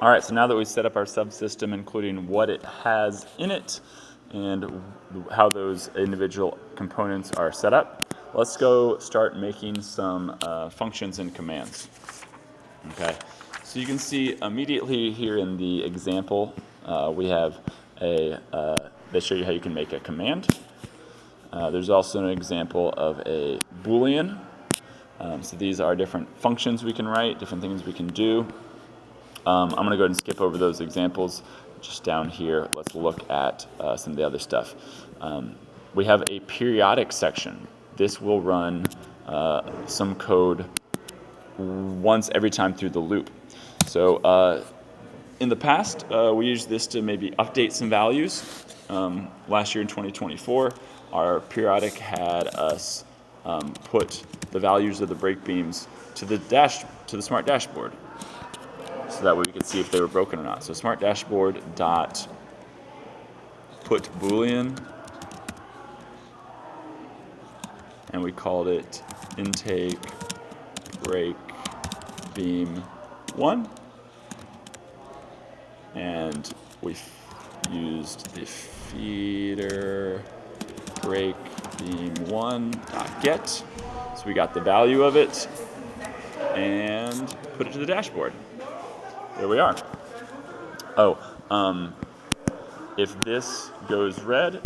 All right, so now that we've set up our subsystem, including what it has in it and how those individual components are set up, let's go start making some functions and commands. Okay, so you can see immediately here in the example, we have they show you how you can make a command. There's also an example of a Boolean. So these are different functions we can write, different things we can do. I'm going to go ahead and skip over those examples. Just down here, let's look at some of the other stuff. We have a periodic section. This will run some code once every time through the loop. So in the past, we used this to maybe update some values. Last year in 2024, our periodic had us put the values of the break beams to the smart dashboard, so that way we could see if they were broken or not. So smart dashboard dot put Boolean, and we called it intake break beam 1, and we used the feeder break beam 1 dot get. So we got the value of it and put it to the dashboard. There we are. If this goes red,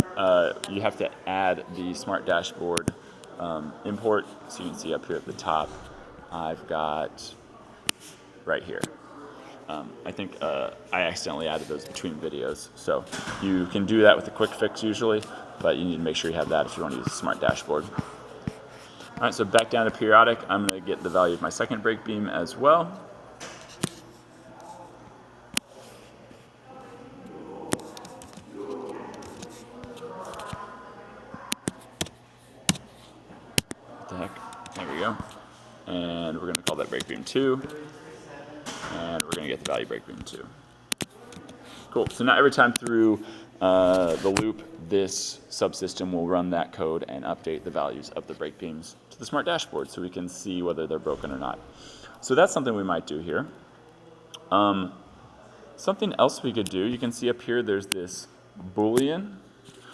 you have to add the smart dashboard import. So you can see up here at the top, I've got right here. I think I accidentally added those between videos. So you can do that with a quick fix usually, but you need to make sure you have that if you want to use a smart dashboard. All right, so back down to periodic, I'm going to get the value of my second break beam as well. What the heck? There we go. And we're going to call that break beam 2. And we're going to get the value break beam 2. Cool. So now every time through the loop, this subsystem will run that code and update the values of the break beams to the smart dashboard so we can see whether they're broken or not. So that's something we might do here. Something else we could do, you can see up here there's this Boolean.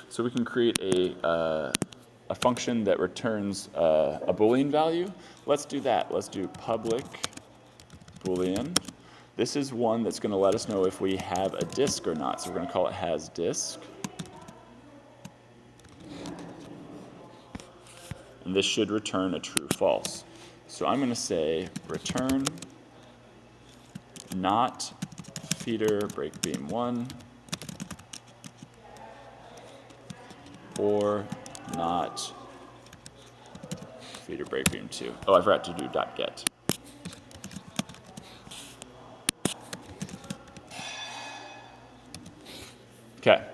So we can create a function that returns a Boolean value. Let's do that. Let's do public Boolean. This is one that's going to let us know if we have a disk or not. So we're going to call it has disk. And this should return a true false. So I'm going to say return not feeder break beam 1 or not feeder break beam 2. Oh, I forgot to do .get. Okay,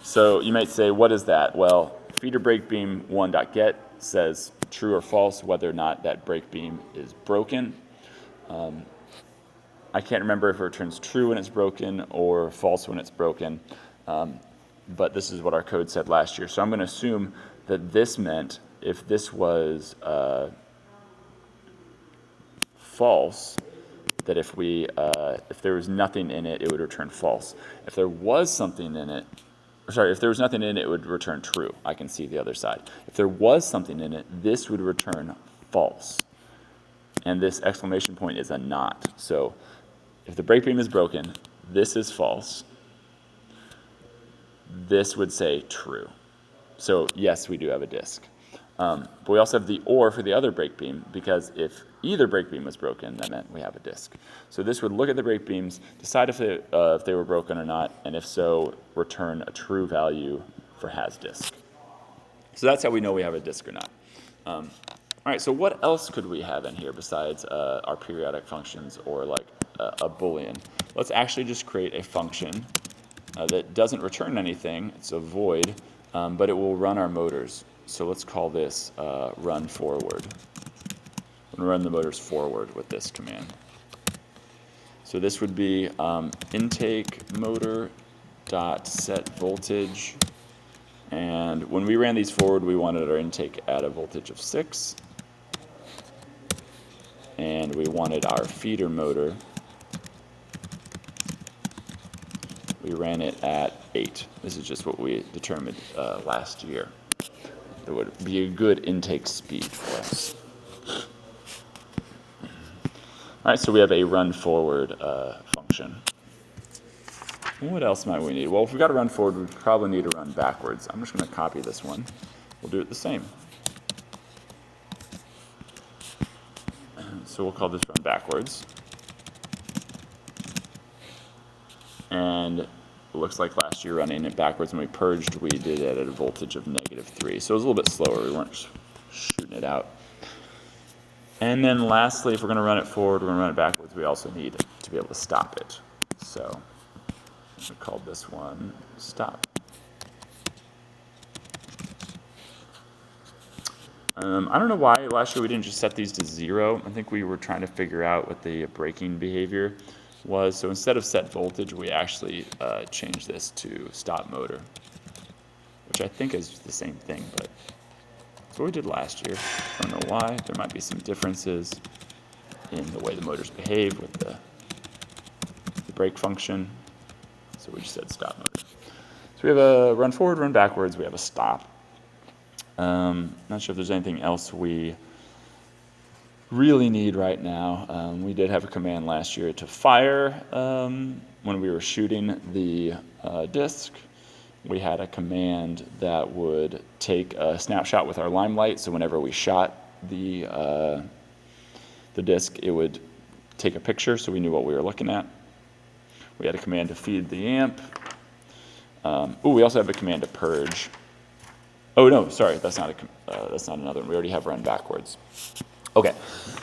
so you might say, what is that? Well, feeder break beam 1.get says true or false whether or not that break beam is broken. I can't remember if it returns true when it's broken or false when it's broken, but this is what our code said last year. So I'm going to assume that this meant if this was false, that if there was nothing in it, it would return false. If there was something in it, if there was nothing in it, it would return true. I can see the other side. If there was something in it, this would return false. And this exclamation point is a not. So if the break beam is broken, this is false. This would say true. So yes, we do have a disk. But we also have the or for the other break beam, because if either break beam was broken, that meant we have a disk. So this would look at the break beams, decide if they were broken or not, and if so, return a true value for has disk. So that's how we know we have a disk or not. All right, so what else could we have in here besides our periodic functions or like a Boolean? Let's actually just create a function that doesn't return anything. It's a void, but it will run our motors. So let's call this run forward. I'm going to run the motors forward with this command. So this would be intake motor dot set voltage. And when we ran these forward, we wanted our intake at a voltage of 6. And we wanted our feeder motor we ran it at 8. This is just what we determined last year. It would be a good intake speed for us. All right, so we have a run forward function. What else might we need? Well, if we've got to run forward, we probably need to run backwards. I'm just going to copy this one. We'll do it the same. So we'll call this run backwards. And it looks like last year running it backwards when we purged, we did it at a voltage of -3. So it was a little bit slower. We weren't just shooting it out. And then lastly, if we're going to run it forward, we're going to run it backwards, we also need to be able to stop it. So we called this one stop. I don't know why last year we didn't just set these to 0. I think we were trying to figure out what the braking behavior was. So instead of set voltage, we actually changed this to stop motor, which I think is the same thing, but that's what we did last year. I don't know why. There might be some differences in the way the motors behave with the brake function. So we just said stop motor. So we have a run forward, run backwards. We have a stop. Not sure if there's anything else we really need right now. We did have a command last year to fire when we were shooting the disc. We had a command that would take a snapshot with our limelight, so whenever we shot the disc, it would take a picture so we knew what we were looking at. We had a command to feed the amp. We also have a command to purge. Oh no, sorry, that's not another one. We already have run backwards. Okay,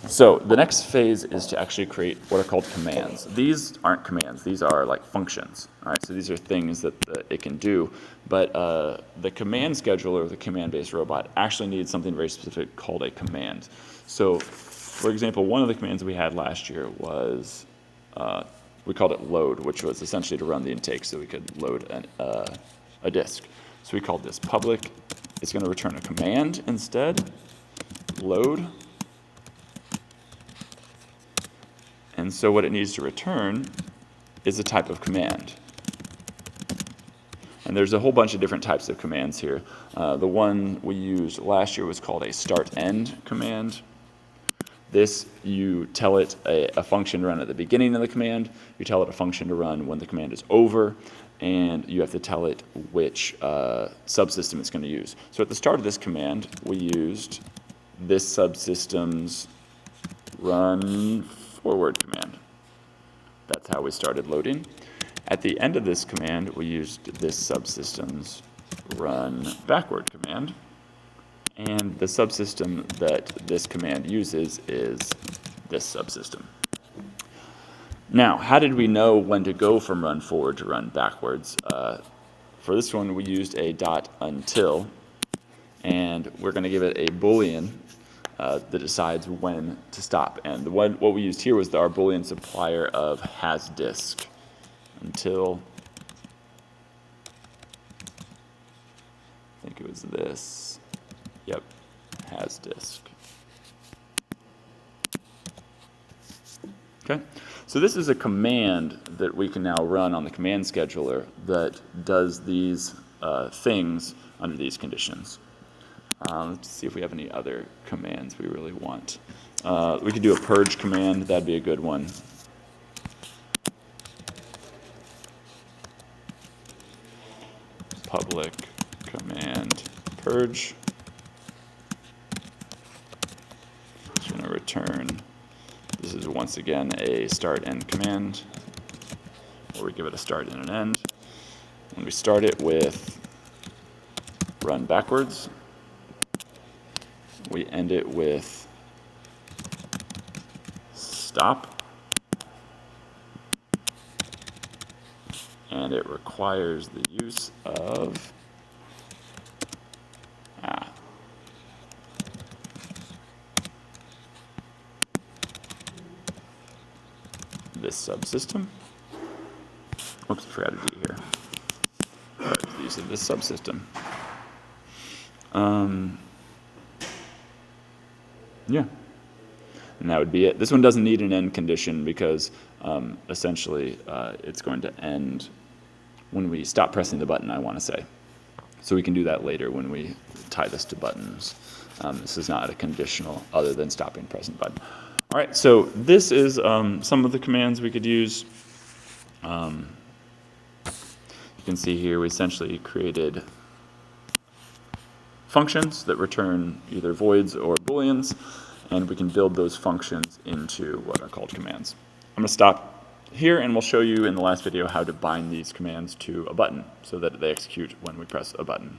so the next phase is to actually create what are called commands. These aren't commands, these are like functions. All right, so these are things that it can do, but the command scheduler, the command-based robot, actually needs something very specific called a command. So, for example, one of the commands we had last year was, we called it load, which was essentially to run the intake so we could load a disk. So we called this public. It's going to return a command instead, load. And so what it needs to return is a type of command. And there's a whole bunch of different types of commands here. The one we used last year was called a start-end command. This, you tell it a function to run at the beginning of the command, you tell it a function to run when the command is over, and you have to tell it which subsystem it's going to use. So at the start of this command, we used this subsystem's run forward command. That's how we started loading. At the end of this command, we used this subsystem's run backward command. And the subsystem that this command uses is this subsystem. Now, how did we know when to go from run forward to run backwards? For this one, we used a .until, and we're going to give it a Boolean that decides when to stop. And what we used here was our Boolean supplier of has disk until, I think it was this. Yep, has disk. Okay, so this is a command that we can now run on the command scheduler that does these things under these conditions. Let's see if we have any other commands we really want. We could do a purge command, that'd be a good one. Public command purge. It's going to return, this is once again a start end command, or we give it a start and an end. When we start it with run backwards, we end it with stop, and it requires the use of this subsystem. Oops, I forgot a D here. Right, the use of this subsystem. Yeah, and that would be it. This one doesn't need an end condition because essentially it's going to end when we stop pressing the button, I want to say. So we can do that later when we tie this to buttons. This is not a conditional other than stopping pressing the button. All right, so this is some of the commands we could use. You can see here we essentially created functions that return either voids or booleans, and we can build those functions into what are called commands. I'm going to stop here, and we'll show you in the last video how to bind these commands to a button so that they execute when we press a button.